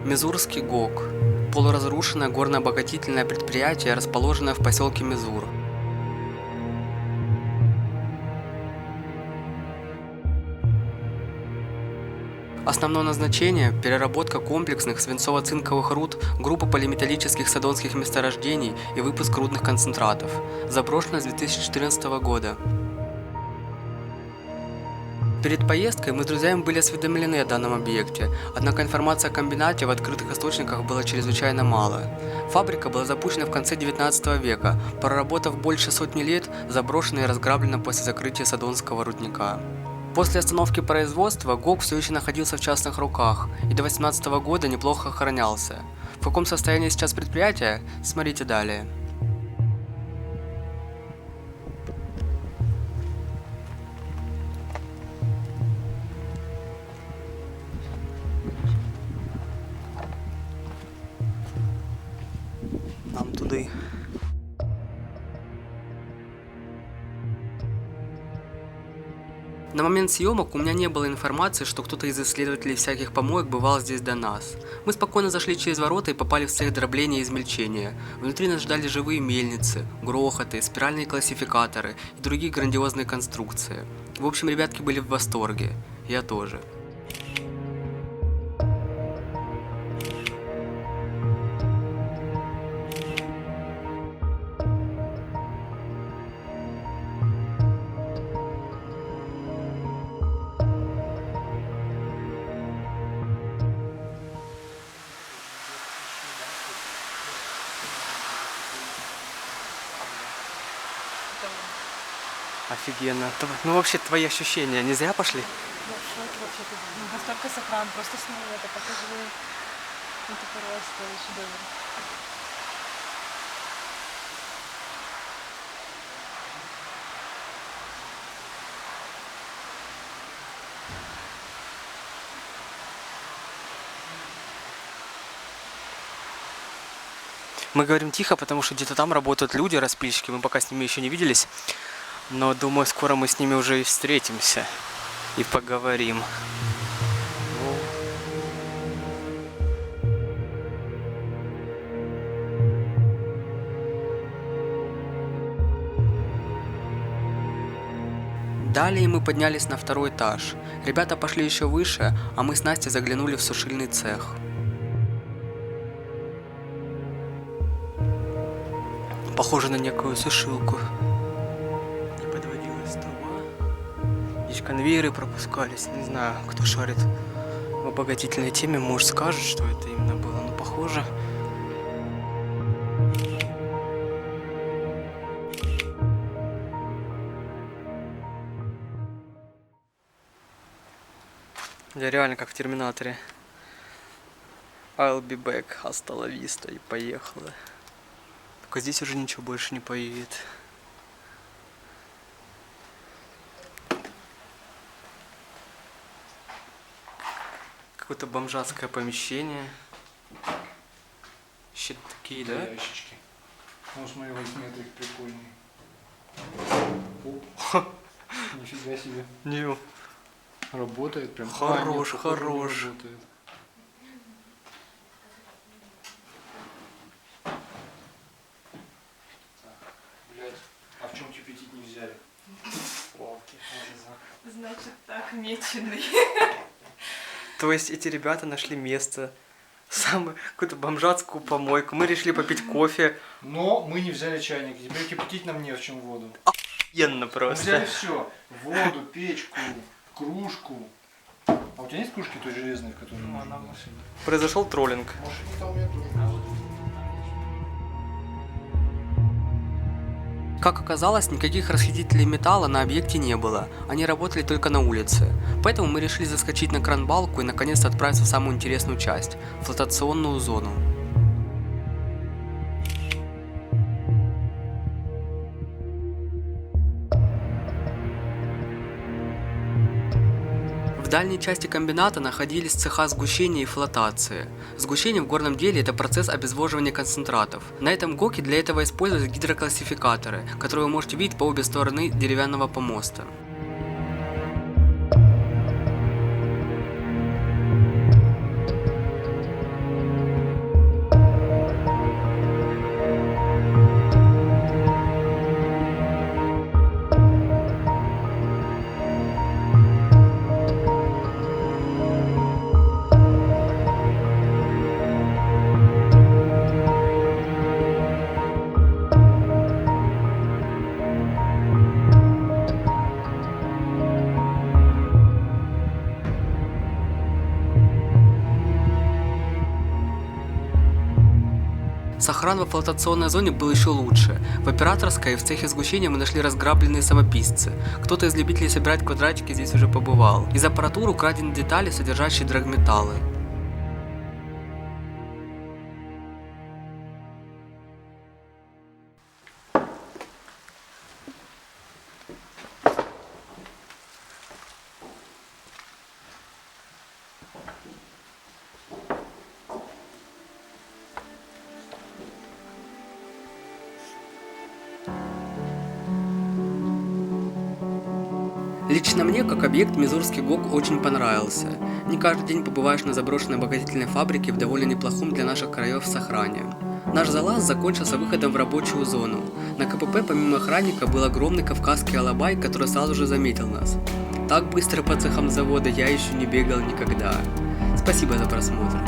Мизурский ГОК – полуразрушенное горно-обогатительное предприятие, расположенное в поселке Мизур. Основное назначение – переработка комплексных свинцово-цинковых руд, группа полиметаллических садонских месторождений и выпуск рудных концентратов. Заброшено с 2014 года. Перед поездкой мы с друзьями были осведомлены о данном объекте, однако информации о комбинате в открытых источниках было чрезвычайно мало. Фабрика была запущена в конце 19 века, проработав больше сотни лет, заброшена и разграблена после закрытия Садонского рудника. После остановки производства ГОК все еще находился в частных руках и до 2018 года неплохо охранялся. В каком состоянии сейчас предприятие? Смотрите далее. Нам туди. На момент съемок у меня не было информации, что кто-то из исследователей всяких помоек бывал здесь до нас. Мы спокойно зашли через ворота и попали в цех дробления и измельчения. Внутри нас ждали живые мельницы, грохоты, спиральные классификаторы и другие грандиозные конструкции. В общем, ребятки были в восторге. Я тоже. Офигенно. Ну вообще твои ощущения не зря пошли? Я в шоке вообще-то. Ну, настолько сохран, просто снова это покажи. Это просто шедевр. Мы говорим тихо, потому что где-то там работают люди, распильщики, мы пока с ними еще не виделись. Но думаю, скоро мы с ними уже и встретимся и поговорим. Далее мы поднялись на второй этаж. Ребята пошли еще выше, а мы с Настей заглянули в сушильный цех. Похоже на некую сушилку. Не подводилась труба. Здесь конвейеры пропускались. Не знаю, кто шарит в обогатительной теме, может скажет, что это именно было, но похоже. Я реально как в Терминаторе. I'll be back, hasta la vista, и поехала. Только здесь уже ничего больше не поедет. Какое-то бомжатское помещение. Щит такие, да? Ящички. Ну, смотри, 8-метрик прикольный. Оп. Нифига себе. Не. Работает прям. Хорош, нет, хорош. не работает. Блять, а в чем кипятить не взяли? Значит, так меченый. То есть эти ребята нашли место, самую какую-то бомжатскую помойку. Мы решили попить кофе. Но мы не взяли чайник. Теперь кипятить нам не в чем воду. Охуенно Мы просто. взяли все. Воду, печку, кружку. А у тебя есть кружки той железной, в которой можно было? Произошел троллинг. Может, это у меня тоже. Как оказалось, никаких расхитителей металла на объекте не было, они работали только на улице. Поэтому мы решили заскочить на кран-балку и наконец-то отправиться в самую интересную часть – флотационную зону. В дальней части комбината находились цеха сгущения и флотации. Сгущение в горном деле – это процесс обезвоживания концентратов. На этом ГОКе для этого используют гидроклассификаторы, которые вы можете видеть по обе стороны деревянного помоста. Охрана во флотационной зоне был еще лучше. В операторской и в цехе сгущения мы нашли разграбленные самописцы. Кто-то из любителей собирать квадратики здесь уже побывал. Из аппаратуры украдены детали, содержащие драгметаллы. Лично мне, как объект, Мизурский ГОК очень понравился. Не каждый день побываешь на заброшенной обогатительной фабрике в довольно неплохом для наших краев сохране. Наш залаз закончился выходом в рабочую зону. На КПП помимо охранника был огромный кавказский алабай, который сразу же заметил нас. Так быстро по цехам завода я еще не бегал никогда. Спасибо за просмотр.